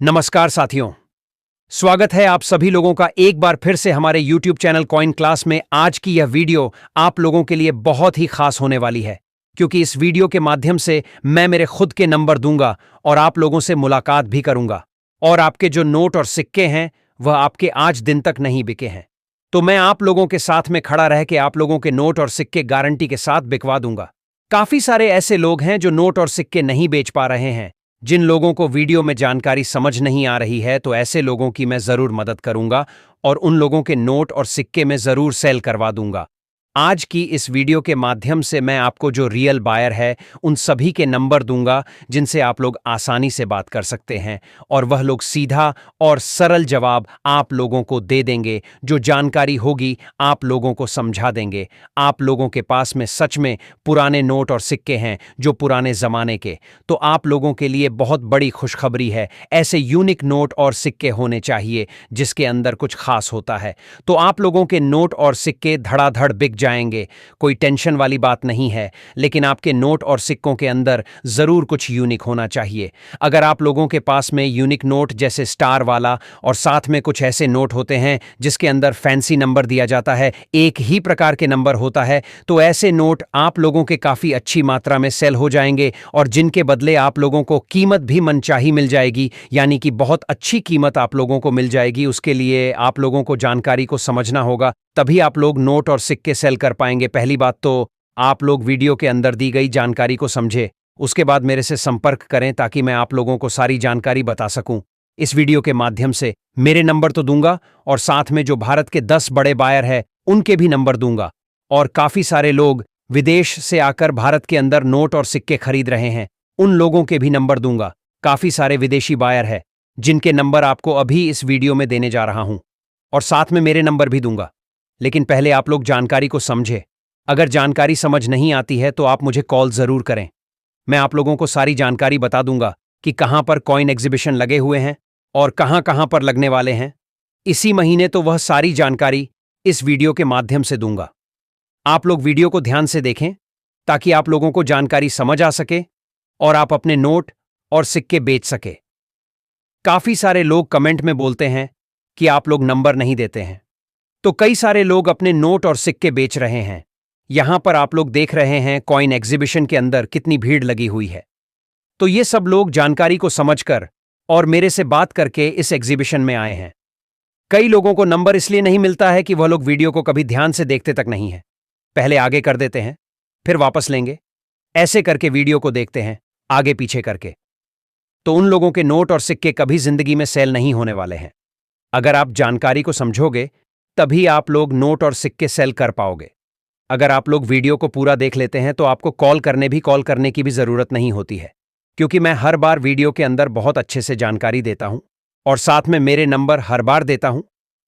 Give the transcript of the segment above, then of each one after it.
नमस्कार साथियों, स्वागत है आप सभी लोगों का एक बार फिर से हमारे YouTube चैनल कॉइन क्लास में। आज की यह वीडियो आप लोगों के लिए बहुत ही खास होने वाली है, क्योंकि इस वीडियो के माध्यम से मैं मेरे खुद के नंबर दूंगा और आप लोगों से मुलाकात भी करूंगा। और आपके जो नोट और सिक्के हैं वह आपके आज दिन तक नहीं बिके हैं, तो मैं आप लोगों के साथ में खड़ा रह के आप लोगों के नोट और सिक्के गारंटी के साथ बिकवा दूंगा। काफी सारे ऐसे लोग हैं जो नोट और सिक्के नहीं बेच पा रहे हैं। जिन लोगों को वीडियो में जानकारी समझ नहीं आ रही है, तो ऐसे लोगों की मैं जरूर मदद करूंगा और उन लोगों के नोट और सिक्के में जरूर सेल करवा दूंगा। आज की इस वीडियो के माध्यम से मैं आपको जो रियल बायर है उन सभी के नंबर दूंगा, जिनसे आप लोग आसानी से बात कर सकते हैं और वह लोग सीधा और सरल जवाब आप लोगों को दे देंगे। जो जानकारी होगी आप लोगों को समझा देंगे। आप लोगों के पास में सच में पुराने नोट और सिक्के हैं जो पुराने जमाने के, तो आप लोगों के लिए बहुत बड़ी खुशखबरी है। ऐसे यूनिक नोट और सिक्के होने चाहिए जिसके अंदर कुछ खास होता है, तो आप लोगों के नोट और सिक्के धड़ाधड़ बिक जाएंगे। कोई टेंशन वाली बात नहीं है, लेकिन आपके नोट और सिक्कों के अंदर जरूर कुछ यूनिक होना चाहिए। अगर आप लोगों के पास में यूनिक नोट जैसे स्टार वाला और साथ में कुछ ऐसे नोट होते हैं जिसके अंदर फैंसी नंबर दिया जाता है, एक ही प्रकार के नंबर होता है, तो ऐसे नोट आप लोगों के काफी अच्छी मात्रा में सेल हो जाएंगे और जिनके बदले आप लोगों को कीमत भी मनचाही मिल जाएगी, यानी कि बहुत अच्छी कीमत आप लोगों को मिल जाएगी। उसके लिए आप लोगों को जानकारी को समझना होगा, तभी आप लोग नोट और सिक्के सेल कर पाएंगे। पहली बात तो आप लोग वीडियो के अंदर दी गई जानकारी को समझे, उसके बाद मेरे से संपर्क करें ताकि मैं आप लोगों को सारी जानकारी बता सकूं। इस वीडियो के माध्यम से मेरे नंबर तो दूंगा और साथ में जो भारत के 10 बड़े बायर हैं उनके भी नंबर दूंगा। और काफी सारे लोग विदेश से आकर भारत के अंदर नोट और सिक्के खरीद रहे हैं, उन लोगों के भी नंबर दूंगा। काफी सारे विदेशी बायर हैं जिनके नंबर आपको अभी इस वीडियो में देने जा रहा हूं, और साथ में मेरे नंबर भी दूंगा। लेकिन पहले आप लोग जानकारी को समझे। अगर जानकारी समझ नहीं आती है तो आप मुझे कॉल जरूर करें। मैं आप लोगों को सारी जानकारी बता दूंगा कि कहां पर कॉइन एग्जीबिशन लगे हुए हैं और कहां कहां पर लगने वाले हैं इसी महीने, तो वह सारी जानकारी इस वीडियो के माध्यम से दूंगा। आप लोग वीडियो को ध्यान से देखें ताकि आप लोगों को जानकारी समझ आ सके और आप अपने नोट और सिक्के बेच सके। काफी सारे लोग कमेंट में बोलते हैं कि आप लोग नंबर नहीं देते हैं, तो कई सारे लोग अपने नोट और सिक्के बेच रहे हैं। यहां पर आप लोग देख रहे हैं कॉइन एग्जीबिशन के अंदर कितनी भीड़ लगी हुई है। तो ये सब लोग जानकारी को समझकर और मेरे से बात करके इस एग्जीबिशन में आए हैं। कई लोगों को नंबर इसलिए नहीं मिलता है कि वह लोग वीडियो को कभी ध्यान से देखते तक नहीं है, पहले आगे कर देते हैं फिर वापस लेंगे, ऐसे करके वीडियो को देखते हैं आगे पीछे करके। तो उन लोगों के नोट और सिक्के कभी जिंदगी में सेल नहीं होने वाले हैं। अगर आप जानकारी को समझोगे तभी आप लोग नोट और सिक्के सेल कर पाओगे। अगर आप लोग वीडियो को पूरा देख लेते हैं तो आपको कॉल करने की भी जरूरत नहीं होती है, क्योंकि मैं हर बार वीडियो के अंदर बहुत अच्छे से जानकारी देता हूं और साथ में मेरे नंबर हर बार देता हूं।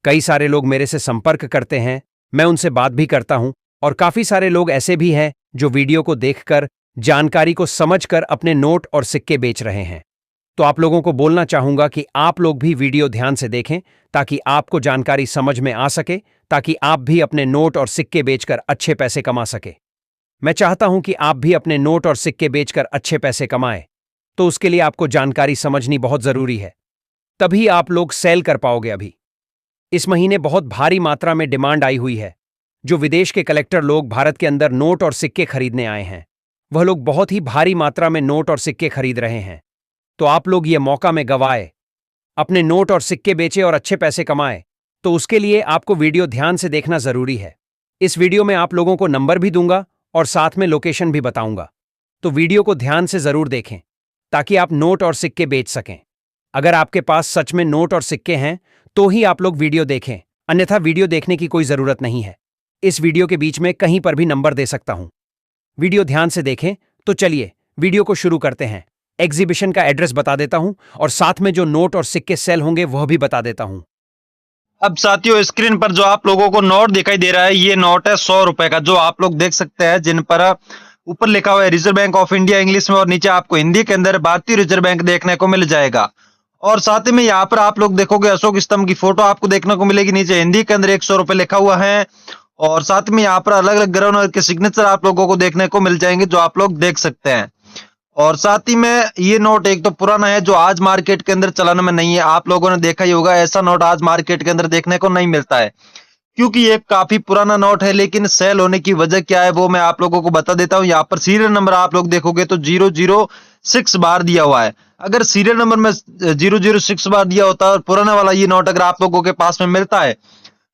कई सारे लोग मेरे से संपर्क करते हैं, मैं उनसे बात भी करता हूं, और काफी सारे लोग ऐसे भी हैं जो वीडियो को देखकर जानकारी को समझकर अपने नोट और सिक्के बेच रहे हैं। तो आप लोगों को बोलना चाहूंगा कि आप लोग भी वीडियो ध्यान से देखें ताकि आपको जानकारी समझ में आ सके, ताकि आप भी अपने नोट और सिक्के बेचकर अच्छे पैसे कमा सके। मैं चाहता हूं कि आप भी अपने नोट और सिक्के बेचकर अच्छे पैसे कमाएं, तो उसके लिए आपको जानकारी समझनी बहुत जरूरी है, तभी आप लोग सेल कर पाओगे। अभी इस महीने बहुत भारी मात्रा में डिमांड आई हुई है। जो विदेश के कलेक्टर लोग भारत के अंदर नोट और सिक्के खरीदने आए हैं, वह लोग बहुत ही भारी मात्रा में नोट और सिक्के खरीद रहे हैं। तो आप लोग ये मौका में गवाए, अपने नोट और सिक्के बेचे और अच्छे पैसे कमाए, तो उसके लिए आपको वीडियो ध्यान से देखना जरूरी है। इस वीडियो में आप लोगों को नंबर भी दूंगा और साथ में लोकेशन भी बताऊंगा, तो वीडियो को ध्यान से जरूर देखें ताकि आप नोट और सिक्के बेच सकें। अगर आपके पास सच में नोट और सिक्के हैं तो ही आप लोग वीडियो देखें, अन्यथा वीडियो देखने की कोई जरूरत नहीं है। इस वीडियो के बीच में कहीं पर भी नंबर दे सकता हूं। वीडियो ध्यान से देखें। तो चलिए वीडियो को शुरू करते हैं। एग्जीबिशन का एड्रेस बता देता हूं और साथ में जो नोट और सिक्के सेल होंगे वह भी बता देता हूं। अब साथियों, स्क्रीन पर जो आप लोगों को नोट दिखाई दे रहा है, ये नोट है 100 रुपए का, जो आप लोग देख सकते हैं, जिन पर ऊपर लिखा हुआ है reserve bank of India English में और नीचे आपको हिंदी के अंदर भारतीय रिजर्व बैंक देखने को मिल जाएगा। और साथ ही में यहाँ पर आप लोग देखोगे अशोक स्तंभ की फोटो आपको देखने को मिलेगी। नीचे हिंदी के अंदर 100 रुपए लिखा हुआ है और साथ में यहाँ पर अलग अलग गवर्नर के सिग्नेचर आप लोगों को देखने को मिल जाएंगे, जो आप लोग देख सकते हैं। और साथ ही में ये नोट एक तो पुराना है जो आज मार्केट के अंदर चलन में नहीं है। आप लोगों ने देखा ही होगा, ऐसा नोट आज मार्केट के अंदर देखने को नहीं मिलता है, क्योंकि ये काफी पुराना नोट है। लेकिन सेल होने की वजह क्या है वो मैं आप लोगों को बता देता हूँ। यहाँ पर सीरियल नंबर आप लोग देखोगे तो 006 बार दिया हुआ है। अगर सीरियल नंबर में 006 बार दिया होता और पुराना वाला ये नोट अगर आप लोगों के पास में मिलता है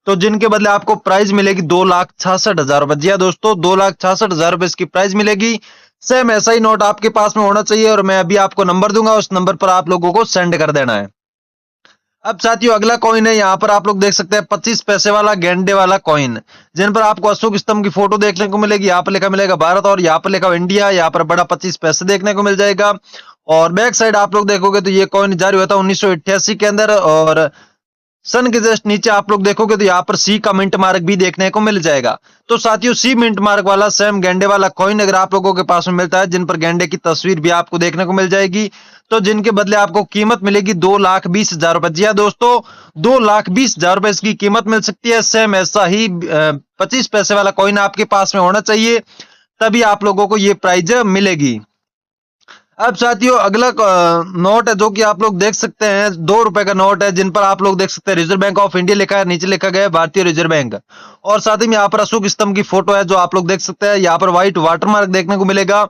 तो जिनके बदले आपको प्राइस मिलेगी 2,66,000 रुपए। जी हाँ दोस्तों, 2,66,000 रुपए इसकी प्राइस मिलेगी। सेम ऐसा ही नोट आपके पास में होना चाहिए और मैं अभी आपको नंबर दूंगा, उस नंबर पर आप लोगों को सेंड कर देना है। अब साथियों अगला कॉइन है, यहाँ पर आप लोग देख सकते हैं 25 पैसे वाला गेंडे वाला कॉइन, जिन पर आपको अशोक स्तंभ की फोटो देखने को मिलेगी। यहाँ पर लिखा मिलेगा भारत और यहाँ पर लिखा हुआ इंडिया। यहाँ पर बड़ा 25 पैसे देखने को मिल जाएगा। और बैक साइड आप लोग देखोगे तो ये कॉइन जारी हुआ था 1988 के अंदर। और सन के जस्ट नीचे आप लोग देखोगे तो यहाँ पर सी का मिंट मार्क भी देखने को मिल जाएगा। तो साथियों सी मिंट मार्क वाला सेम गेंडे वाला कॉइन अगर आप लोगों के पास में मिलता है, जिन पर गेंडे की तस्वीर भी आपको देखने को मिल जाएगी, तो जिनके बदले आपको कीमत मिलेगी 2,20,000 रुपए। जी हाँ दोस्तों, 2,20,000 रुपए इसकी कीमत मिल सकती है। सेम ऐसा ही 25 पैसे वाला कॉइन आपके पास में होना चाहिए, तभी आप लोगों को ये प्राइज मिलेगी। अब साथियों अगला नोट है जो कि आप लोग देख सकते हैं, 2 रुपए का नोट है, जिन पर आप लोग देख सकते हैं रिजर्व बैंक ऑफ इंडिया लिखा है, नीचे लिखा गया है भारतीय रिजर्व बैंक। और साथ ही में यहाँ पर अशोक स्तंभ की फोटो है जो आप लोग देख सकते हैं। यहाँ पर व्हाइट वाटरमार्क देखने को मिलेगा।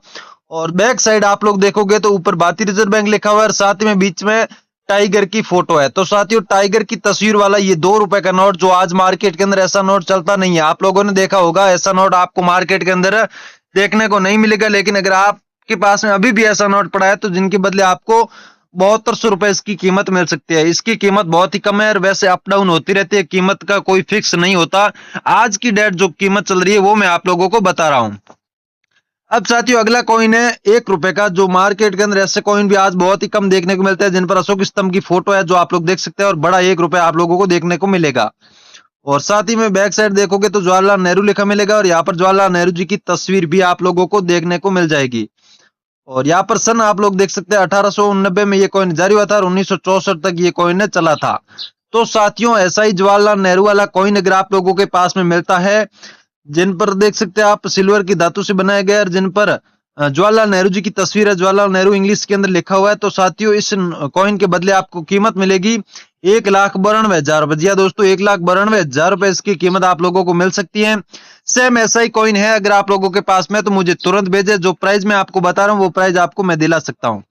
और बैक साइड आप लोग देखोगे तो ऊपर भारतीय रिजर्व बैंक लिखा हुआ है और साथ ही में बीच में टाइगर की फोटो है। तो साथियों टाइगर की तस्वीर वाला ये 2 रुपए का नोट, जो आज मार्केट के अंदर ऐसा नोट चलता नहीं है। आप लोगों ने देखा होगा ऐसा नोट आपको मार्केट के अंदर देखने को नहीं मिलेगा। लेकिन अगर आप के पास में अभी भी ऐसा नोट पड़ा है तो जिनके बदले आपको 7200 रुपए इसकी कीमत मिल सकती है। इसकी कीमत बहुत ही कम है और वैसे अप डाउन होती रहती है, कीमत का कोई फिक्स नहीं होता। आज की डेट जो कीमत चल रही है वो मैं आप लोगों को बता रहा हूं। अब साथियों अगला कॉइन है 1 रुपए का, जो मार्केट के अंदर ऐसे कॉइन भी आज बहुत ही कम देखने को मिलते हैं, जिन पर अशोक स्तंभ की फोटो है जो आप लोग देख सकते हैं। और बड़ा 1 रुपए आप लोगों को देखने को मिलेगा। और साथ ही में बैक साइड देखोगे तो जवाहरलाल नेहरू लिखा मिलेगा और यहाँ पर जवाहरलाल नेहरू जी की तस्वीर भी आप लोगों को देखने को मिल जाएगी। और यहाँ पर सन आप लोग देख सकते हैं 1889 में ये कॉइन जारी हुआ था और 1964 तक ये कॉइन चला था। तो साथियों ऐसा ही जवाहरलाल नेहरू वाला कॉइन अगर आप लोगों के पास में मिलता है, जिन पर देख सकते हैं आप सिल्वर की धातु से बनाया गया और जिन पर जवाहरलाल नेहरू जी की तस्वीर है, जवाहरलाल नेहरू इंग्लिश के अंदर लिखा हुआ है, तो साथियों इस कॉइन के बदले आपको कीमत मिलेगी 1,92,000 रुपए। जी हाँ दोस्तों, 1,92,000 रुपए इसकी कीमत आप लोगों को मिल सकती है। सेम ऐसा ही कॉइन है अगर आप लोगों के पास में, तो मुझे तुरंत भेजे। जो प्राइस मैं आपको बता रहा हूँ वो प्राइस आपको मैं दिला सकता हूँ।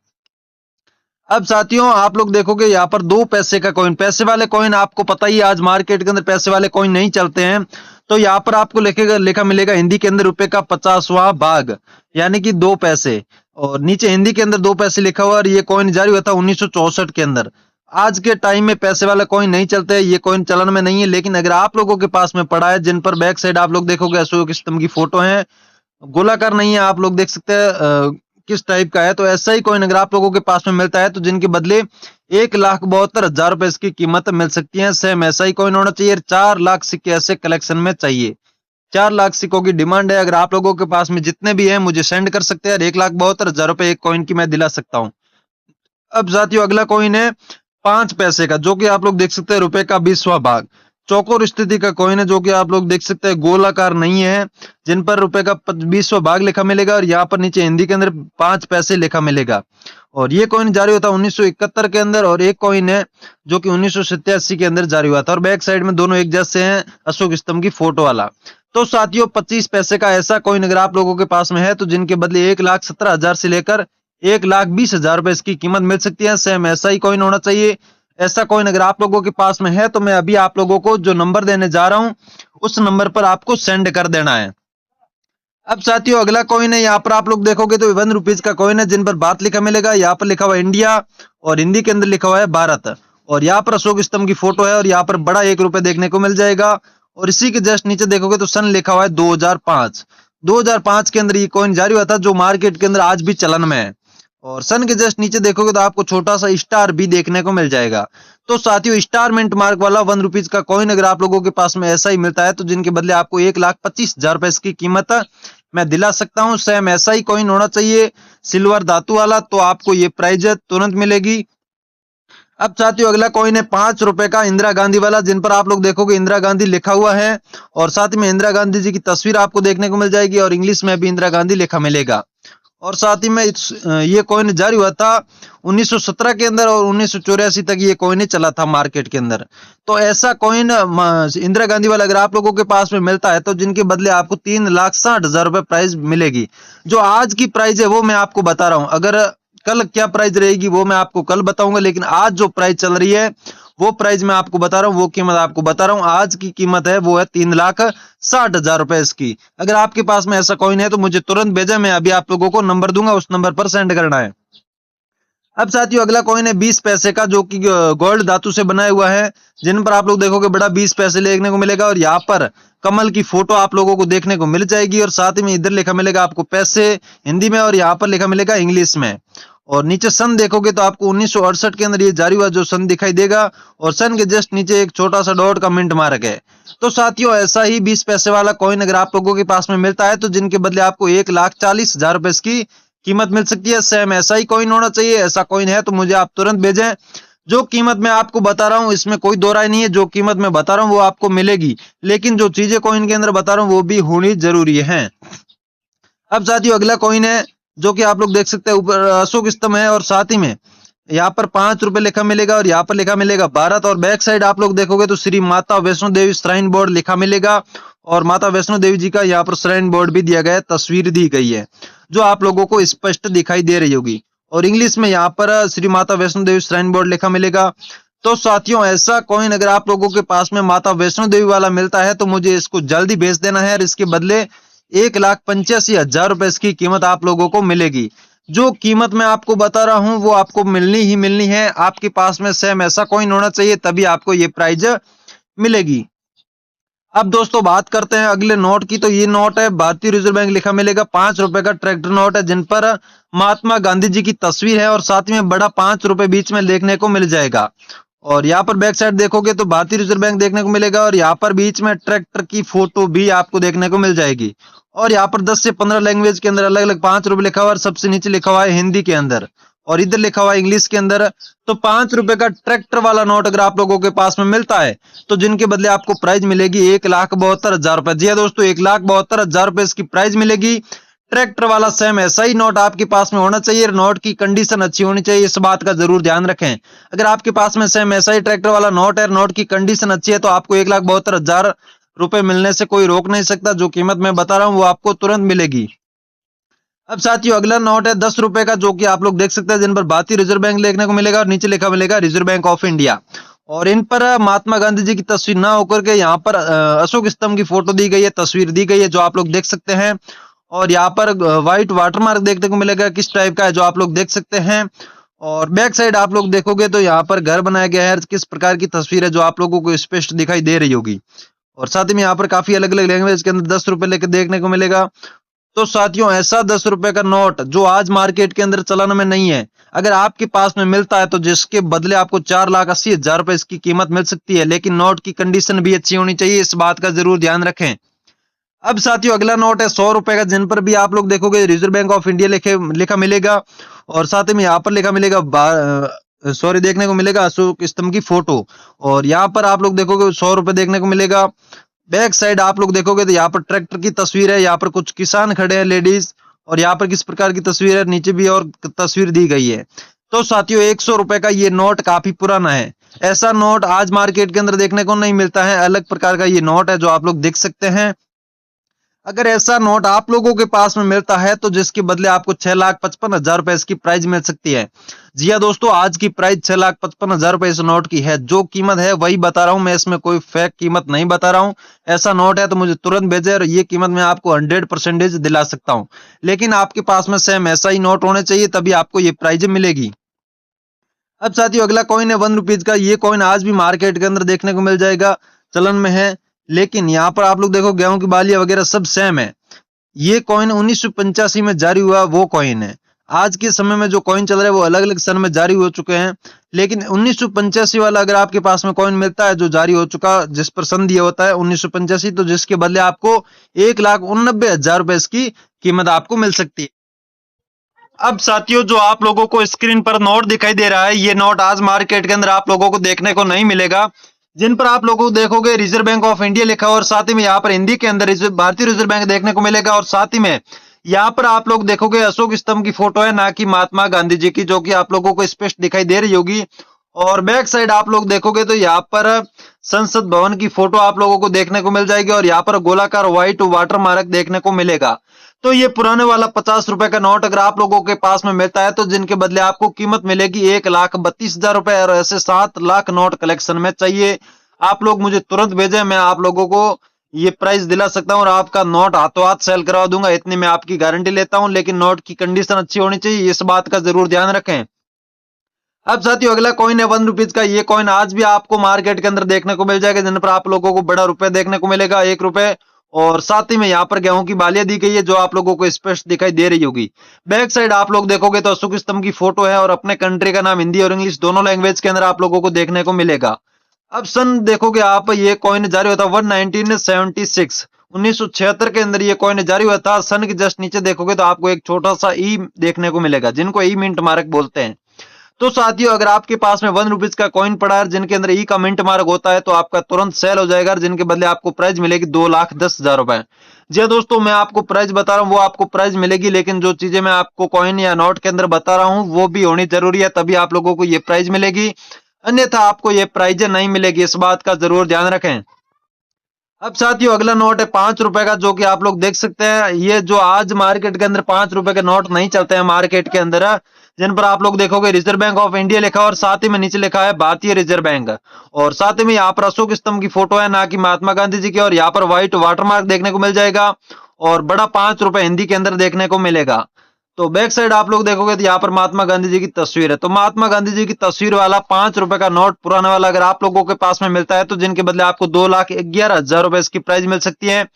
अब साथियों आप लोग देखोगे यहाँ पर 2 पैसे का कॉइन, पैसे वाले कॉइन आपको पता ही आज मार्केट के अंदर पैसे वाले कॉइन नहीं चलते हैं। तो यहाँ पर आपको लिखा मिलेगा हिंदी के अंदर रुपए का 50वां भाग, यानी कि 2 पैसे। और नीचे हिंदी के अंदर 2 पैसे लिखा हुआ और ये कॉइन जारी हुआ था 1964 के अंदर। आज के टाइम में पैसे वाला कॉइन नहीं चलते, ये कॉइन चलन में नहीं है। लेकिन अगर आप लोगों के पास में पड़ा है, जिन पर बैक साइड आप लोग देखोगे अशोक स्तंभ की फोटो है, गोलाकार नहीं है, आप लोग देख सकते हैं किस टाइप का है, तो ऐसा ही कॉइन अगर आप लोगों के पास में मिलता है तो जिनके बदले 1,72,000 रुपए इसकी कीमत मिल सकती है। सेम ऐसा ही कॉइन होना चाहिए। 4 लाख सिक्के ऐसे कलेक्शन में चाहिए। 4 लाख सिक्कों की डिमांड है। अगर आप लोगों के पास में जितने भी हैं मुझे सेंड कर सकते हैं। 1,72,000 रुपए एक कॉइन की मैं दिला सकता हूँ। अब साथियों अगला कॉइन है 5 पैसे का, जो कि आप लोग देख सकते हैं रुपए का 20वां भाग। चौकोर स्थिति का कॉइन है, जो कि आप लोग देख सकते हैं गोलाकार नहीं है, जिन पर रुपए का 20वां भाग लिखा मिलेगा और यहाँ पर नीचे हिंदी के अंदर 5 पैसे लिखा मिलेगा। और ये कॉइन जारी होता है 1971 के अंदर। और एक कॉइन है जो कि 1987 के अंदर जारी हुआ था और बैक साइड में दोनों एक जैसे हैं, अशोक स्तंभ की फोटो वाला। तो साथियों 25 पैसे का ऐसा कॉइन अगर आप लोगों के पास में है तो जिनके बदले 1,17,000 से लेकर 1,20,000 रुपए इसकी कीमत मिल सकती है। सेम ऐसा ही कॉइन होना चाहिए। ऐसा कॉइन अगर आप लोगों के पास में है तो मैं अभी आप लोगों को जो नंबर देने जा रहा हूं उस नंबर पर आपको सेंड कर देना है। अब साथियों अगला कॉइन है, यहाँ पर आप लोग देखोगे तो 1 रुपीज का कॉइन है, जिन पर बात लिखा मिलेगा। यहाँ पर लिखा हुआ इंडिया और हिंदी के अंदर लिखा हुआ है भारत। और यहाँ पर अशोक स्तंभ की फोटो है और यहाँ पर बड़ा 1 रुपए देखने को मिल जाएगा। और इसी के जस्ट नीचे देखोगे तो सन लिखा हुआ है 2005। 2005 के अंदर ये कॉइन जारी हुआ था, जो मार्केट के अंदर आज भी चलन में है। और सन के जस्ट नीचे देखोगे तो आपको छोटा सा स्टार भी देखने को मिल जाएगा। तो साथियों स्टार मिंट मार्क वाला 1 रुपीज का कॉइन अगर आप लोगों के पास में ऐसा ही मिलता है तो जिनके बदले आपको 1,25,000 रुपए इसकी कीमत मैं दिला सकता हूं। सेम ऐसा ही कॉइन होना चाहिए सिल्वर धातु वाला, तो आपको ये प्राइज तुरंत मिलेगी। अब साथियों अगला कॉइन है 5 रुपए का इंदिरा गांधी वाला, जिन पर आप लोग देखोगे इंदिरा गांधी लिखा हुआ है और साथ में इंदिरा गांधी जी की तस्वीर आपको देखने को मिल जाएगी और इंग्लिश में भी इंदिरा गांधी लिखा मिलेगा। और साथ ही में ये कॉइन जारी हुआ था 1917 के अंदर और 1984 तक ये कॉइन ही चला था मार्केट के अंदर। तो ऐसा कॉइन इंदिरा गांधी वाला अगर आप लोगों के पास में मिलता है तो जिनके बदले आपको 3,60,000 रुपए प्राइस मिलेगी। जो आज की प्राइस है वो मैं आपको बता रहा हूँ, अगर कल क्या प्राइस रहेगी वो मैं आपको कल बताऊंगा, लेकिन आज जो प्राइस चल रही है वो प्राइस मैं आपको बता रहा हूँ, वो कीमत आपको बता रहा हूँ। आज की कीमत है वो है 3,60,000 रुपए इसकी। अगर आपके पास में ऐसा कॉइन है तो मुझे तुरंत भेजें, मैं अभी आप लोगों को नंबर दूंगा, उस नंबर पर सेंड करना है। अब साथियों अगला कॉइन है 20 पैसे का, जो कि गोल्ड धातु से बनाया हुआ है, जिन पर आप लोग देखोगे बड़ा 20 पैसे देखने को मिलेगा और यहाँ पर कमल की फोटो आप लोगों को देखने को मिल जाएगी और साथ ही में इधर लिखा मिलेगा आपको पैसे हिंदी में और यहाँ पर लिखा मिलेगा इंग्लिश में। और नीचे सन देखोगे तो आपको 1968 के अंदर ये जारी हुआ जो सन दिखाई देगा और सन के जस्ट नीचे एक छोटा सा डॉट का मिंट मार्क है। तो साथियों ऐसा ही 20 पैसे वाला कॉइन अगर आप लोगों के पास में मिलता है तो जिनके बदले आपको 1,40,000 रुपए इसकी कीमत मिल सकती है। सेम ऐसा ही कॉइन होना चाहिए, ऐसा कॉइन है तो मुझे आप तुरंत भेजें। जो कीमत मैं आपको बता रहा हूं इसमें कोई दो राय नहीं है, जो कीमत मैं बता रहा हूं वो आपको मिलेगी, लेकिन जो चीजें कॉइन के अंदर बता रहा हूं वो भी होनी जरूरी है। अब साथियों अगला कॉइन है जो कि आप लोग देख सकते हैं, ऊपर अशोक स्तंभ है और साथ ही में यहाँ पर 5 रुपए लिखा मिलेगा और यहाँ पर लिखा मिलेगा भारत, और बैक साइड आप लोग देखोगे तो श्री माता वैष्णो देवी श्राइन बोर्ड लिखा मिलेगा और माता वैष्णो देवी जी का यहाँ पर श्राइन बोर्ड भी दिया गया है, तस्वीर दी गई है जो आप लोगों को स्पष्ट दिखाई दे रही होगी, और इंग्लिश में यहाँ पर श्री माता वैष्णो देवी श्राइन बोर्ड लिखा मिलेगा। तो साथियों ऐसा कॉइन अगर आप लोगों के पास में माता वैष्णो देवी वाला मिलता है तो मुझे इसको जल्दी भेज देना है और इसके बदले 1,85,000 रुपए इसकी कीमत आप लोगों को मिलेगी। जो कीमत मैं आपको बता रहा हूं वो आपको मिलनी ही मिलनी है, आपके पास में सेम ऐसा कॉइन होना चाहिए तभी आपको ये प्राइज मिलेगी। अब दोस्तों बात करते हैं अगले नोट की, तो ये नोट है भारतीय रिजर्व बैंक लिखा मिलेगा, 5 रुपए का ट्रैक्टर नोट है जिन पर महात्मा गांधी जी की तस्वीर है और साथ में बड़ा 5 रुपए बीच में देखने को मिल जाएगा। और यहाँ पर बैक साइड देखोगे तो भारतीय रिजर्व बैंक देखने को मिलेगा और यहाँ पर बीच में ट्रैक्टर की फोटो भी आपको देखने को मिल जाएगी। और यहाँ पर 10 से 15 लैंग्वेज के अंदर अलग अलग 5 रुपए लिखा हुआ है और सबसे नीचे लिखा हुआ है हिंदी के अंदर और इधर लिखा हुआ है इंग्लिश के अंदर। तो 5 रुपए का ट्रैक्टर वाला नोट अगर आप लोगों के पास में मिलता है तो जिनके बदले आपको प्राइज मिलेगी 1,72,000 रुपए। जी हाँ दोस्तों 1,72,000 रुपए इसकी प्राइज मिलेगी। ट्रैक्टर वाला सेम ऐसा ही नोट आपके पास में होना चाहिए, नोट की कंडीशन अच्छी होनी चाहिए, इस बात का जरूर ध्यान रखें। अगर आपके पास में सेम ऐसा ही ट्रैक्टर वाला नोट है, नोट की कंडीशन अच्छी है तो आपको 1,72,000 रुपए मिलने से कोई रोक नहीं सकता। जो कीमत मैं बता रहा हूं वो आपको तुरंत मिलेगी। अब साथियों अगला नोट है 10 रुपए का, जो कि आप लोग देख सकते हैं, जिन पर भारतीय रिजर्व बैंक देखने को मिलेगा और नीचे लिखा मिलेगा रिजर्व बैंक ऑफ इंडिया। और इन पर महात्मा गांधी जी की तस्वीर ना होकर के यहाँ पर अशोक स्तंभ की फोटो दी गई है, तस्वीर दी गई है जो आप लोग देख सकते हैं। और यहाँ पर व्हाइट वाटरमार्क देखने को मिलेगा, किस टाइप का है जो आप लोग देख सकते हैं। और बैक साइड आप लोग देखोगे तो यहाँ पर घर बनाया गया है, किस प्रकार की तस्वीर है जो आप लोगों को स्पष्ट दिखाई दे रही होगी। और साथ ही में यहाँ पर काफी अलग अलग लैंग्वेज के अंदर 10 रुपए लेकर देखने को मिलेगा। तो साथियों ऐसा 10 रुपए का नोट जो आज मार्केट के अंदर चलन में नहीं है, अगर आपके पास में मिलता है तो जिसके बदले आपको 4,80,000 रुपए इसकी कीमत मिल सकती है, लेकिन नोट की कंडीशन भी अच्छी होनी चाहिए, इस बात का जरूर ध्यान रखें। अब साथियों अगला नोट है 100 रुपए का, जिन पर भी आप लोग देखोगे रिजर्व बैंक ऑफ इंडिया लिखा मिलेगा और साथ ही में यहाँ पर लिखा मिलेगा देखने को मिलेगा अशोक स्तंभ की फोटो। और यहाँ पर आप लोग देखोगे 100 रुपए देखने को मिलेगा। बैक साइड आप लोग देखोगे तो यहाँ पर ट्रैक्टर की तस्वीर है, यहाँ पर कुछ किसान खड़े हैं लेडीज, और यहाँ पर किस प्रकार की तस्वीर है नीचे भी और तस्वीर दी गई है। तो साथियों 100 रुपए का ये नोट काफी पुराना है, ऐसा नोट आज मार्केट के अंदर देखने को नहीं मिलता है, अलग प्रकार का ये नोट है जो आप लोग देख सकते हैं। अगर ऐसा नोट आप लोगों के पास में मिलता है तो जिसके बदले आपको 6,55,000 रुपए इसकी प्राइस मिल सकती है। जी हाँ दोस्तों आज की प्राइस 6,55,000 रुपए इस नोट की है, जो कीमत है वही बता रहा हूं मैं, इसमें कोई फेक कीमत नहीं बता रहा हूं। ऐसा नोट है तो मुझे तुरंत भेजे और ये कीमत मैं आपको 100% दिला सकता हूं, लेकिन आपके पास में सेम ऐसा ही नोट होने चाहिए तभी आपको ये प्राइज मिलेगी। अब साथियों अगला कॉइन है 1 रुपीज का, ये कॉइन आज भी मार्केट के अंदर देखने को मिल जाएगा, चलन में है, लेकिन यहाँ पर आप लोग देखो गेहूं की बालियां वगैरह सब सेम है। ये कॉइन 1985 में जारी हुआ वो कॉइन है। आज के समय में जो कॉइन चल रहे हैं वो अलग अलग सन में जारी हो चुके हैं, लेकिन 1985 वाला अगर आपके पास में कॉइन मिलता है जो जारी हो चुका, जिस पर सन दिया होता है 1985, तो जिसके बदले आपको 1,89,000 रुपए इसकी कीमत आपको मिल सकती है। अब साथियों जो आप लोगों को स्क्रीन पर नोट दिखाई दे रहा है, ये नोट आज मार्केट के अंदर आप लोगों को देखने को नहीं मिलेगा, जिन पर आप लोगों को देखोगे रिजर्व बैंक ऑफ इंडिया लिखा और साथ ही में यहाँ पर हिंदी के अंदर भारतीय रिजर्व बैंक देखने को मिलेगा और साथ ही में यहाँ पर आप लोग देखोगे अशोक स्तंभ की फोटो है, ना कि महात्मा गांधी जी की, जो कि आप लोगों को स्पष्ट दिखाई दे रही होगी। और बैक साइड आप लोग देखोगे तो यहाँ पर संसद भवन की फोटो आप लोगों को देखने को मिल जाएगी और यहाँ पर गोलाकार व्हाइट वाटर मार्क देखने को मिलेगा। तो ये पुराने वाला 50 रुपए का नोट अगर आप लोगों के पास में मिलता है तो जिनके बदले आपको कीमत मिलेगी 1,32,000 रुपए, और ऐसे 7 लाख नोट कलेक्शन में चाहिए आप लोग मुझे तुरंत भेजें, मैं आप लोगों को ये प्राइस दिला सकता हूं और आपका नोट हाथों हाथ सेल करवा दूंगा, इतनी मैं आपकी गारंटी लेता हूं। लेकिन नोट की कंडीशन अच्छी होनी चाहिए, इस बात का जरूर ध्यान रखें। अब साथियों अगला कॉइन है 1 रुपीज का। ये कॉइन आज भी आपको मार्केट के अंदर देखने को मिल जाएगा, जिन पर आप लोगों को बड़ा रुपए देखने को मिलेगा, 1 रुपए। और साथ ही में यहाँ पर गेहूं की बालियां दी गई है, जो आप लोगों को स्पष्ट दिखाई दे रही होगी। बैक साइड आप लोग देखोगे तो अशोक स्तंभ की फोटो है और अपने कंट्री का नाम हिंदी और इंग्लिश दोनों लैंग्वेज के अंदर आप लोगों को देखने को मिलेगा। अब सन देखोगे आप, ये कॉइन जारी हुआ था 1976 1976 के अंदर ये कॉइन जारी हुआ था। सन के जस्ट नीचे देखोगे तो आपको एक छोटा सा ई देखने को मिलेगा, जिनको ई मिंट मार्क बोलते हैं। तो साथियों अगर आपके पास में 1 रुपीज का कॉइन पड़ा है जिनके अंदर ई का मिंट मार्क होता है तो आपका तुरंत सेल हो जाएगा, जिनके बदले आपको प्राइस मिलेगी 2,10,000 रुपए। जी हाँ दोस्तों, मैं आपको प्राइस बता रहा हूँ वो आपको प्राइस मिलेगी, लेकिन जो चीजें मैं आपको कॉइन या नोट के अंदर बता रहा हूँ वो भी होनी जरूरी है, तभी आप लोगों को ये प्राइस मिलेगी, अन्यथा आपको ये प्राइज नहीं मिलेगी, इस बात का जरूर ध्यान रखें। अब साथियों अगला नोट है 5 रुपए का, जो कि आप लोग देख सकते हैं। ये जो आज मार्केट के अंदर 5 रुपए के नोट नहीं चलते हैं मार्केट के अंदर, जिन पर आप लोग देखोगे रिजर्व बैंक ऑफ इंडिया लिखा है और साथ ही में नीचे लिखा है भारतीय रिजर्व बैंक, और साथ ही में यहाँ पर अशोक स्तंभ की फोटो है, ना कि महात्मा गांधी जी की, और यहाँ पर व्हाइट वाटरमार्क देखने को मिल जाएगा और बड़ा 5 रुपए हिंदी के अंदर देखने को मिलेगा। तो बैक साइड आप लोग देखोगे तो यहाँ पर महात्मा गांधी जी की तस्वीर है। तो महात्मा गांधी जी की तस्वीर वाला 5 रुपए का नोट पुराना वाला अगर आप लोगों के पास में मिलता है तो जिनके बदले आपको 2,11,000 रुपए इसकी प्राइस मिल सकती है।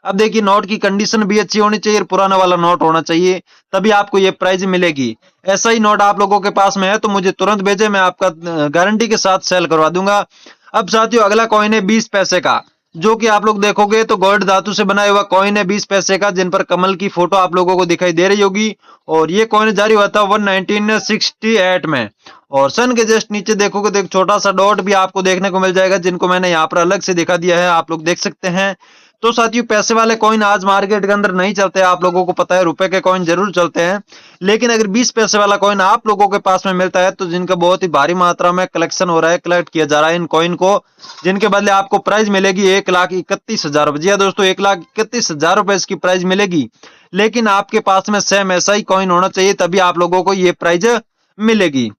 अब देखिए नोट की कंडीशन भी अच्छी होनी चाहिए, पुराना वाला नोट होना चाहिए, तभी आपको ये प्राइस मिलेगी। ऐसा ही नोट आप लोगों के पास में है तो मुझे तुरंत भेजे, मैं आपका गारंटी के साथ सेल करवा दूंगा। अब साथियों अगला कॉइन है 20 पैसे का, जो कि आप लोग देखोगे तो गोल्ड धातु से बनाया हुआ कॉइन है 20 पैसे का, जिन पर कमल की फोटो आप लोगों को दिखाई दे रही होगी। और ये कॉइन जारी हुआ था 1968 में। और सन के जस्ट नीचे देखोगे तो एक छोटा सा डॉट भी आपको देखने को मिल जाएगा, जिनको मैंने यहाँ पर अलग से दिखा दिया है, आप लोग देख सकते हैं। तो साथियों पैसे वाले कॉइन आज मार्केट के अंदर नहीं चलते, आप लोगों को पता है, रुपए के कॉइन जरूर चलते हैं। लेकिन अगर 20 पैसे वाला कॉइन आप लोगों के पास में मिलता है तो जिनका बहुत ही भारी मात्रा में कलेक्शन हो रहा है, कलेक्ट किया जा रहा है इन कॉइन को, जिनके बदले आपको प्राइस मिलेगी 1,31,000 रुपए। जी हाँ दोस्तों, 1,31,000 रुपए इसकी प्राइस मिलेगी, लेकिन आपके पास में सेम ऐसा ही कॉइन होना चाहिए, तभी आप लोगों को ये प्राइस मिलेगी।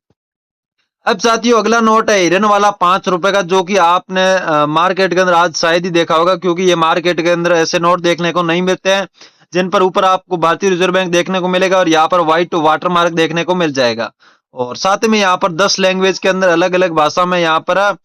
अब साथियों अगला नोट है हिरन वाला 5 रुपए का, जो कि आपने मार्केट के अंदर आज शायद ही देखा होगा, क्योंकि ये मार्केट के अंदर ऐसे नोट देखने को नहीं मिलते हैं, जिन पर ऊपर आपको भारतीय रिजर्व बैंक देखने को मिलेगा और यहाँ पर व्हाइट वाटर मार्क देखने को मिल जाएगा। और साथ में यहाँ पर 10 लैंग्वेज के अंदर अलग अलग भाषा में यहाँ पर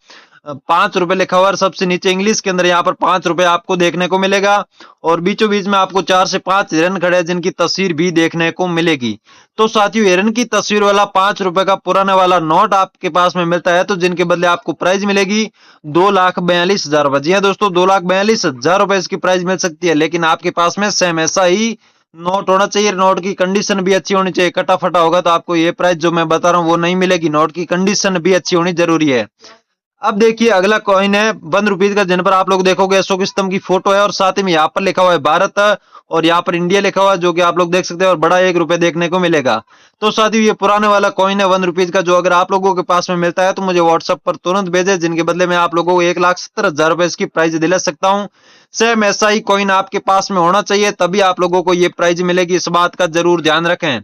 5 रुपए लिखा हुआ है, और सबसे नीचे इंग्लिश के अंदर यहाँ पर 5 रुपए आपको देखने को मिलेगा। और बीचों बीच में आपको 4 से 5 हिरन खड़े हैं, जिनकी तस्वीर भी देखने को मिलेगी। तो साथियों हिरन की तस्वीर वाला 5 रुपए का पुराने वाला नोट आपके पास में मिलता है तो जिनके बदले आपको प्राइस मिलेगी 2,42,000 रुपए। जी हाँ दोस्तों, 2,42,000 रुपए इसकी प्राइस मिल सकती है, लेकिन आपके पास में सेम ऐसा ही नोट होना चाहिए, नोट की कंडीशन भी अच्छी होनी चाहिए। कटा फटा होगा तो आपको ये प्राइस जो मैं बता रहा हूँ वो नहीं मिलेगी, नोट की कंडीशन भी अच्छी होनी जरूरी है। अब देखिए अगला कॉइन है 1 रुपीज का, जिन पर आप लोग देखोगे अशोक स्तंभ की फोटो है और साथ ही में यहाँ पर लिखा हुआ है भारत और यहाँ पर इंडिया लिखा हुआ है, जो कि आप लोग देख सकते हैं, और बड़ा 1 रुपए देखने को मिलेगा। तो साथियों ये पुराने वाला कॉइन है 1 रुपीज का, जो अगर आप लोगों के पास में मिलता है तो मुझे व्हाट्सएप पर तुरंत भेजे, जिनके बदले में आप लोगों को 1,70,000 रुपए इसकी प्राइस दिला सकता हूँ। सेम ऐसा ही कॉइन आपके पास में होना चाहिए, तभी आप लोगों को ये प्राइस मिलेगी, इस बात का जरूर ध्यान रखें।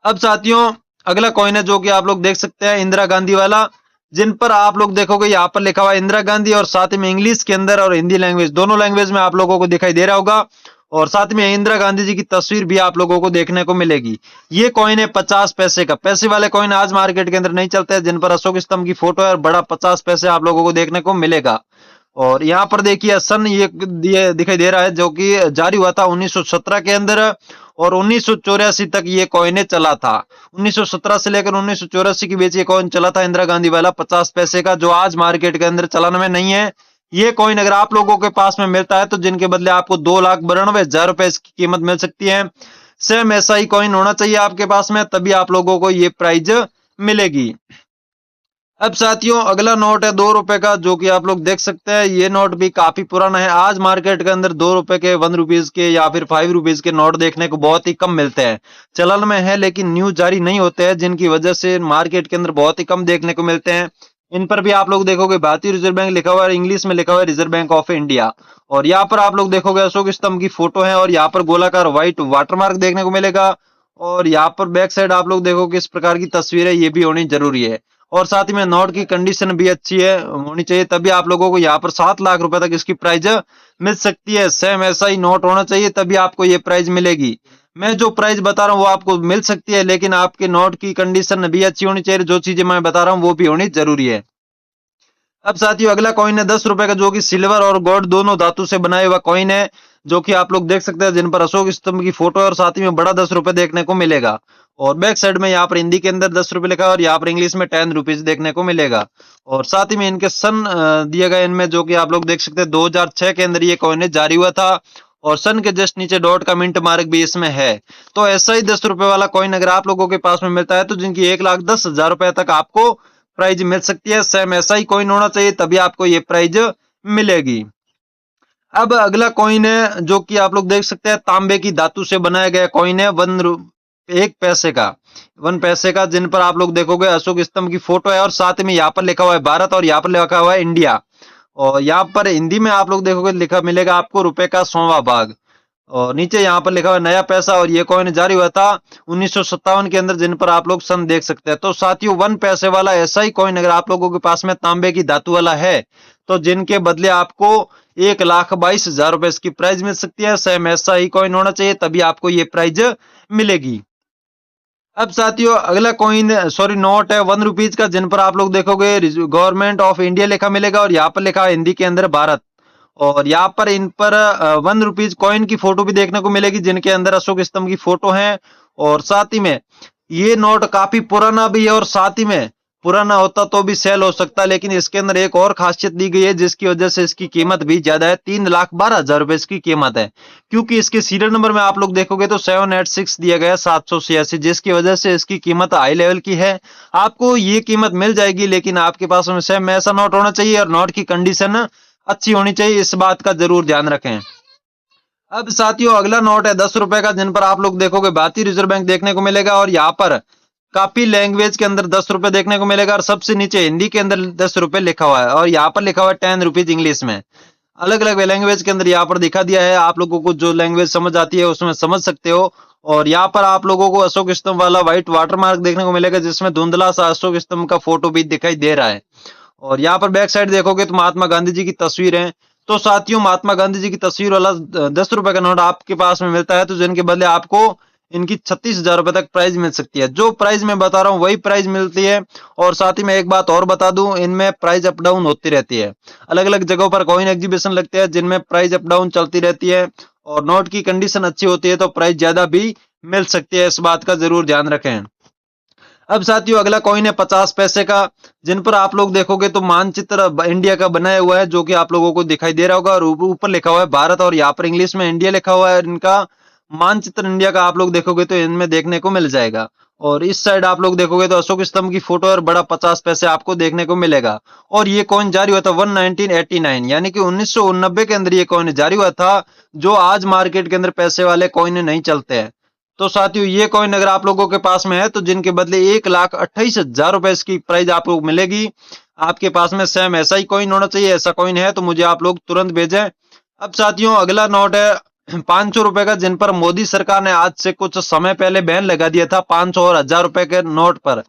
अब साथियों अगला कॉइन है जो कि आप लोग देख सकते हैं इंदिरा गांधी वाला, जिन पर आप लोग देखोगे यहाँ पर लिखा हुआ है इंदिरा गांधी, और साथ में इंग्लिश के अंदर और हिंदी लैंग्वेज दोनों लैंग्वेज में आप लोगों को दिखाई दे रहा होगा, और साथ में इंदिरा गांधी जी की तस्वीर भी आप लोगों को देखने को मिलेगी। ये कॉइन है 50 पैसे का। पैसे वाले कॉइन आज मार्केट के अंदर नहीं चलते हैं, जिन पर अशोक स्तंभ की फोटो है और बड़ा 50 पैसे आप लोगों को देखने को मिलेगा। और यहाँ पर देखिए सन ये दिखाई दे रहा है, जो कि जारी हुआ था 1917 के अंदर, और 1984 तक ये कॉइन चला था। 1917 से लेकर 1984 के बीच ये कॉइन चला था इंदिरा गांधी वाला 50 पैसे का, जो आज मार्केट के अंदर चलन में नहीं है। ये कॉइन अगर आप लोगों के पास में मिलता है तो जिनके बदले आपको 2,92,000 रुपए इसकी कीमत मिल सकती है। सेम ऐसा ही कॉइन होना चाहिए आपके पास में, तभी आप लोगों को ये प्राइज मिलेगी। अब साथियों अगला नोट है 2 रुपए का, जो कि आप लोग देख सकते हैं। ये नोट भी काफी पुराना है। आज मार्केट के अंदर 2 रुपए के, 1 रुपीज के या फिर 5 रुपीज के नोट देखने को बहुत ही कम मिलते हैं। चलन में है लेकिन न्यूज जारी नहीं होते हैं, जिनकी वजह से मार्केट के अंदर बहुत ही कम देखने को मिलते हैं। इन पर भी आप लोग देखोगे भारतीय रिजर्व बैंक लिखा हुआ है, इंग्लिश में लिखा हुआ है रिजर्व बैंक ऑफ इंडिया। और यहाँ पर आप लोग देखोगे अशोक स्तंभ की फोटो है और यहाँ पर गोलाकार व्हाइट वाटरमार्क देखने को मिलेगा। और यहाँ पर बैक साइड आप लोग देखोगे इस प्रकार की तस्वीर है, ये भी होनी जरूरी है। और साथ ही में नोट की कंडीशन भी अच्छी है होनी चाहिए, तभी आप लोगों को यहाँ पर 7 लाख रुपए तक इसकी प्राइस मिल सकती है। सेम ऐसा ही नोट होना चाहिए तभी आपको ये प्राइस मिलेगी। मैं जो प्राइस बता रहा हूँ वो आपको मिल सकती है, लेकिन आपके नोट की कंडीशन भी अच्छी होनी चाहिए। जो चीजें मैं बता रहा हूँ वो भी होनी जरूरी है। अब साथियों अगला कॉइन है 10 रुपए का, जो कि सिल्वर और गोल्ड दोनों धातु से बनाया हुआ कॉइन है, जो कि आप लोग देख सकते हैं, जिन पर अशोक स्तंभ की फोटो है और साथ ही में बड़ा 10 रुपए देखने को मिलेगा। और बैक साइड में यहाँ पर हिंदी के अंदर 10 रुपए लिखा है और यहाँ पर इंग्लिश में 10 रुपीज देखने को मिलेगा। और साथ ही में इनके सन दिए गए इनमें, जो कि आप लोग देख सकते हैं 2006 के अंदर ये कॉइन जारी हुआ था। और सन के जस्ट नीचे डॉट का मिंट मार्क भी इसमें है। तो ऐसा ही 10 रुपए वाला कॉइन अगर आप लोगों के पास में मिलता है तो जिनकी 1,10,000 रुपए तक आपको प्राइज मिल सकती है। सेम ऐसा ही कॉइन होना चाहिए तभी आपको ये प्राइज मिलेगी। अब अगला कॉइन है जो कि आप लोग देख सकते हैं, तांबे की धातु से बनाया गया कॉइन है, 1 पैसे का, 1 पैसे का, जिन पर आप लोग देखोगे अशोक स्तंभ की फोटो है और साथ में यहाँ पर लिखा हुआ है भारत और यहाँ पर लिखा हुआ है इंडिया। और यहाँ पर हिंदी में आप लोग देखोगे लिखा मिलेगा आपको रुपए का 100वां भाग। और नीचे यहाँ पर लिखा हुआ है नया पैसा। और ये कॉइन जारी हुआ था 1957 के अंदर, जिन पर आप लोग सन देख सकते हैं। तो साथियों 1 पैसे वाला ऐसा ही कॉइन अगर आप लोगों के पास में तांबे की धातु वाला है तो जिनके बदले आपको 1,22,000 रुपए इसकी प्राइज मिल सकती है। सेम ऐसा ही कॉइन होना चाहिए तभी आपको ये प्राइज मिलेगी। अब साथियों अगला कॉइन सॉरी नोट है 1 रुपीज का, जिन पर आप लोग देखोगे गवर्नमेंट ऑफ इंडिया लिखा मिलेगा और यहाँ पर लिखा है हिंदी के अंदर भारत। और यहाँ पर इन पर 1 रुपीज कॉइन की फोटो भी देखने को मिलेगी, जिनके अंदर अशोक स्तंभ की फोटो है। और साथ ही में ये नोट काफी पुराना भी है और साथ ही में पुराना होता तो भी सेल हो सकता है, लेकिन इसके अंदर एक और खासियत दी गई है जिसकी वजह से इसकी कीमत भी ज्यादा है। 3,12,000 रुपए इसकी कीमत है, क्योंकि इसके सीरियल नंबर में आप लोग देखोगे तो 786 दिया गया है 786, जिसकी वजह से इसकी कीमत हाई लेवल की है। आपको ये कीमत मिल जाएगी, लेकिन आपके पास में सेम ऐसा नोट होना चाहिए और नोट की कंडीशन अच्छी होनी चाहिए, इस बात का जरूर ध्यान रखें। अब साथियों अगला नोट है 10 रुपए का, जिन पर आप लोग देखोगे भारतीय रिजर्व बैंक देखने को मिलेगा और यहाँ पर काफी लैंग्वेज के अंदर 10 रुपए देखने को मिलेगा और सबसे नीचे हिंदी के अंदर 10 रुपए लिखा हुआ है और यहाँ पर लिखा हुआ है 10 रुपीज इंग्लिश में। अलग अलग लैंग्वेज के अंदर यहाँ पर दिखा दिया है, आप लोगों को जो लैंग्वेज समझ आती है उसमें समझ सकते हो। और यहाँ पर आप लोगों को अशोक स्तंभ वाला व्हाइट वाटरमार्क देखने को मिलेगा, जिसमें धुंधला सा अशोक स्तंभ का फोटो भी दिखाई दे रहा है। और यहाँ पर बैक साइड देखोगे तो महात्मा गांधी जी की तस्वीर है। तो साथियों महात्मा गांधी जी की तस्वीर वाला 10 रुपए का नोट आपके पास में मिलता है तो जिनके बदले आपको इनकी 36,000 रुपए तक प्राइज मिल सकती है। जो प्राइज मैं बता रहा हूँ वही प्राइज मिलती है। और साथ ही में एक बात और बता दूं, इनमें प्राइस अप डाउन होती रहती है। अलग अलग जगहों पर कॉइन एग्जीबिशन लगते हैं जिनमें प्राइस अप डाउन चलती रहती है और नोट की कंडीशन अच्छी होती है तो प्राइस ज्यादा भी मिल सकती है, इस बात का जरूर ध्यान रखें। अब साथियों अगला कॉइन है 50 पैसे का, जिन पर आप लोग देखोगे तो मानचित्र इंडिया का बनाया हुआ है, जो कि आप लोगों को दिखाई दे रहा होगा। और ऊपर लिखा हुआ है भारत और यहाँ पर इंग्लिश में इंडिया लिखा हुआ है। इनका मानचित्र इंडिया का आप लोग देखोगे तो इनमें देखने को मिल जाएगा। और इस साइड आप लोग देखोगे तो अशोक स्तंभ की फोटो और बड़ा 50 पैसे आपको देखने को मिलेगा। और ये कॉइन जारी हुआ था 1989 यानी कि 1989 के अंदर ये कॉइन जारी हुआ था, जो आज मार्केट के अंदर पैसे वाले कॉइन नहीं चलते हैं। तो साथियों ये कॉइन अगर आप लोगों के पास में है तो जिनके बदले 1,28,000 रुपए इसकी प्राइस आपको मिलेगी। आपके पास में सेम ऐसा ही कॉइन होना चाहिए, ऐसा कॉइन है तो मुझे आप लोग तुरंत भेजें। अब साथियों अगला नोट है 500 रुपए का, जिन पर मोदी सरकार ने आज से कुछ समय पहले बैन लगा दिया था 500 और 1,000 रुपए के नोट पर,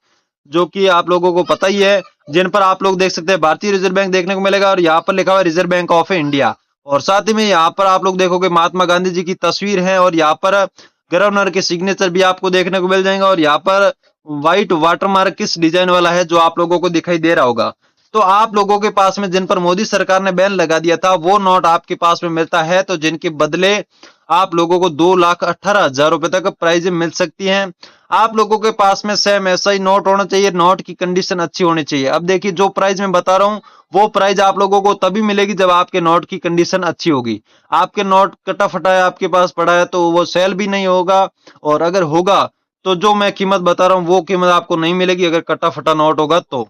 जो कि आप लोगों को पता ही है। जिन पर आप लोग देख सकते हैं भारतीय रिजर्व बैंक देखने को मिलेगा और यहाँ पर लिखा हुआ है रिजर्व बैंक ऑफ इंडिया। और साथ ही में यहाँ पर आप लोग देखोगे महात्मा गांधी जी की तस्वीर है और यहाँ पर गवर्नर के सिग्नेचर भी आपको देखने को मिल जाएंगे। और यहाँ पर व्हाइट वाटरमार्क किस डिजाइन वाला है जो आप लोगों को दिखाई दे रहा होगा। तो आप लोगों के पास में जिन पर मोदी सरकार ने बैन लगा दिया था वो नोट आपके पास में मिलता है तो जिनके बदले आप लोगों को 2,18,000 रुपए तक प्राइज मिल सकती है। आप लोगों के पास में सेम ऐसा ही नोट होना चाहिए, नोट की कंडीशन अच्छी होनी चाहिए। अब देखिए जो प्राइस मैं बता रहा हूँ वो प्राइस आप लोगों को तभी मिलेगी जब आपके नोट की कंडीशन अच्छी होगी। आपके नोट कटा फटा है आपके पास पड़ा है तो वो सेल भी नहीं होगा, और अगर होगा तो जो मैं कीमत बता रहा हूँ वो कीमत आपको नहीं मिलेगी अगर कटा फटा नोट होगा तो।